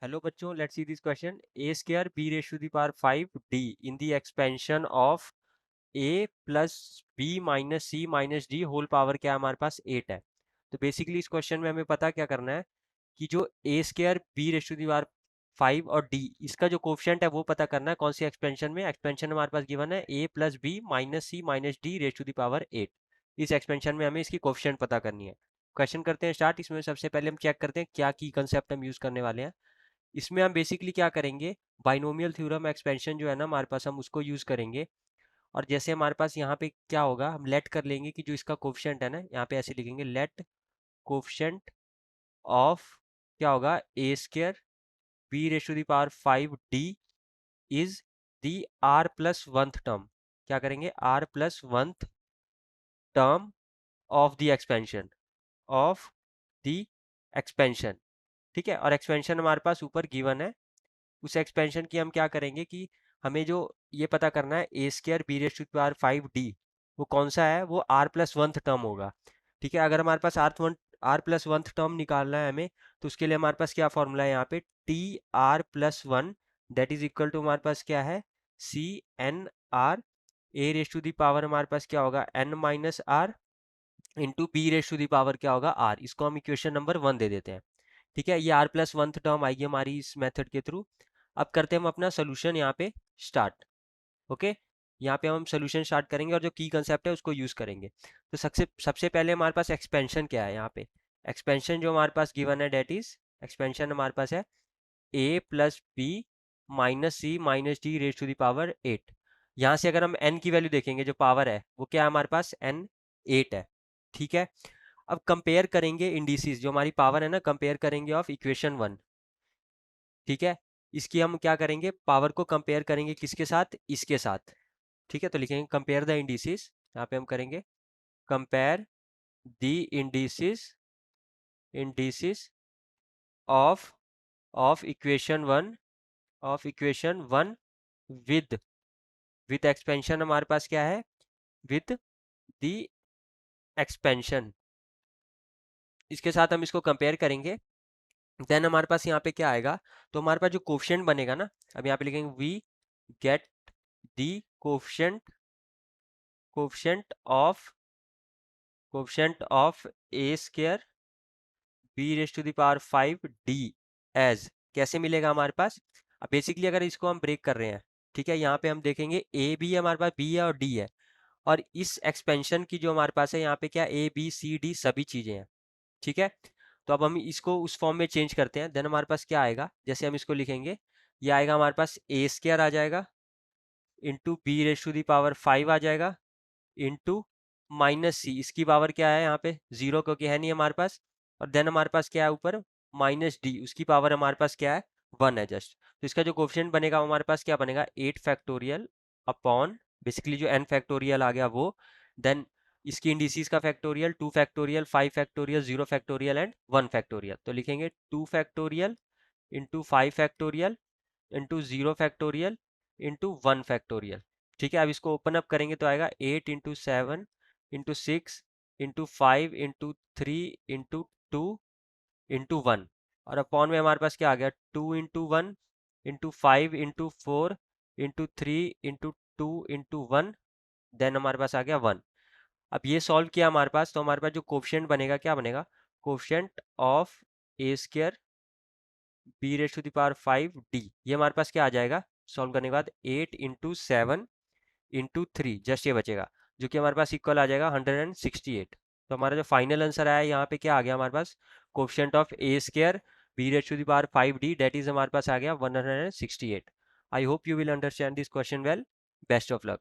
Hello बच्चों, let's see this question. A square b raised to the power 5d in the expansion of a plus b minus c minus d whole power क्या है हमारे पास 8 है। तो basically इस question में हमें पता क्या करना है कि जो a square b raise to the power 5 और d इसका जो कोफिशिएंट है वो पता करना है। कौन सी एक्सपेंशन में? एक्सपेंशन हमारे पास गिवन है a plus B minus C minus D raise to the power 8। इस एक्सपेंशन में हमें इसकी कोफिशिएंट पता करनी है। क्वेश्चन करते हैं स्टार्ट। इसमें सबसे पहले हम चेक करते हैं क्या की कंसेप्ट हम यूज करने वाले हैं। इसमें हम बेसिकली क्या करेंगे, बाइनोमियल थ्योरम एक्सपेंशन जो है ना हमारे पास, हम उसको यूज करेंगे। और जैसे हमारे पास यहाँ पे क्या होगा, हम लेट कर लेंगे कि जो इसका कोफिशिएंट है ना, यहाँ पे ऐसे लिखेंगे लेट कोफिशिएंट ऑफ क्या होगा a square B raise to the power 5d is the r plus oneth term. क्या करेंगे? R plus oneth term of the expansion, of the expansion. ठीक है, और एक्सपेंशन हमारे पास ऊपर गिवन है। उस एक्सपेंशन की हम क्या करेंगे कि हमें जो ये पता करना है a square b raise to power 5d वो कौन सा है, वो आर प्लस वंथ टर्म होगा। ठीक है, अगर हमारे पास आर प्लस वंथ टर्म निकालना है हमें, तो उसके लिए हमारे पास क्या फॉर्मूला है यहाँ पे, T R plus one that is equal to हमारे पास क्या है, C N R A raise to the power हमारे पास क्या होगा N minus R into B raise to the power क्या होगा आर। इसको हम इक्वेशन नंबर 1 दे देते हैं। ठीक है, ये आर प्लस वन टर्म आएगी हमारी इस मेथड के थ्रू। अब करते हैं हम अपना सोल्यूशन यहाँ पे स्टार्ट। ओके, यहाँ पे हम सोल्यूशन स्टार्ट करेंगे और जो की कंसेप्ट है उसको यूज करेंगे। तो सबसे सबसे पहले हमारे पास एक्सपेंशन क्या है, यहाँ पे एक्सपेंशन जो हमारे पास गिवन है डेट इज, एक्सपेंशन हमारे पास है a plus B minus C minus D raise to the power 8। यहाँ से अगर हम n की वैल्यू देखेंगे, जो पावर है वो क्या है हमारे पास, n 8 है। ठीक है, अब कंपेयर करेंगे इंडिसेस, जो हमारी पावर है ना, कंपेयर करेंगे ऑफ इक्वेशन 1। ठीक है, इसकी हम क्या करेंगे, पावर को कंपेयर करेंगे किसके साथ, इसके साथ। ठीक है, तो लिखेंगे कंपेयर द इंडिसेस। यहाँ पे हम करेंगे compare the indices, indices of of equation 1, of equation 1 with with expansion हमारे पास क्या है, विद द एक्सपेंशन। इसके साथ हम इसको कंपेयर करेंगे। देन हमारे पास यहाँ पे क्या आएगा, तो हमारे पास जो कोफिशिएंट बनेगा ना, अब यहाँ पे लिखेंगे we get the coefficient, coefficient of, coefficient of A square B raise to the power 5d as, कैसे मिलेगा हमारे पास। अब बेसिकली अगर इसको हम ब्रेक कर रहे हैं, ठीक है, यहाँ पे हम देखेंगे ए भी है हमारे पास, बी है और डी है। और इस एक्सपेंशन की जो हमारे पास है यहाँ पे क्या, ए बी सी डी सभी चीजें हैं। ठीक है, तो अब हम इसको उस फॉर्म में चेंज करते हैं। देन हमारे पास क्या आएगा, जैसे हम इसको लिखेंगे, ये आएगा हमारे पास ए स्क्वायर आ जाएगा into B raise to the power 5 आ जाएगा इंटू माइनस सी, इसकी पावर क्या है यहाँ पे जीरो, क्योंकि है नहीं हमारे पास। और देन हमारे पास क्या है ऊपर, माइनस डी, उसकी पावर हमारे पास क्या है 1 है जस्ट। तो इसका जो कोफिशिएंट बनेगा हमारे पास क्या बनेगा, 8 फैक्टोरियल अपॉन बेसिकली जो n फैक्टोरियल आ गया वो, देन इसकी इंडिसेस का factorial 2 factorial 5 factorial 0 factorial and 1 factorial. तो लिखेंगे 2 factorial into 5 factorial into 0 factorial into 1 factorial. ठीक है, अब इसको ओपन अप करेंगे तो आएगा 8 into 7 into 6 into 5 into 3 into 2 into 1। और अपॉन में हमारे पास क्या आ गया, 2 into 1 into 5 into 4 into 3 into 2 into 1, then हमारे पास आ गया 1। अब ये सॉल्व किया हमारे पास, तो हमारे पास जो कोफिशिएंट बनेगा क्या बनेगा, coefficient of A square B raise to the power 5d, ये हमारे पास क्या आ जाएगा सॉल्व करने के बाद, 8 इंटू 7 इंटू 3, जस्ट ये बचेगा, जो कि हमारे पास इक्वल आ जाएगा 168। तो हमारा जो फाइनल आंसर आया यहाँ पे क्या आ गया हमारे पास, coefficient of A square B raise to the power 5d that is हमारे पास आ गया 168। I hope you will understand this question well. Best of luck.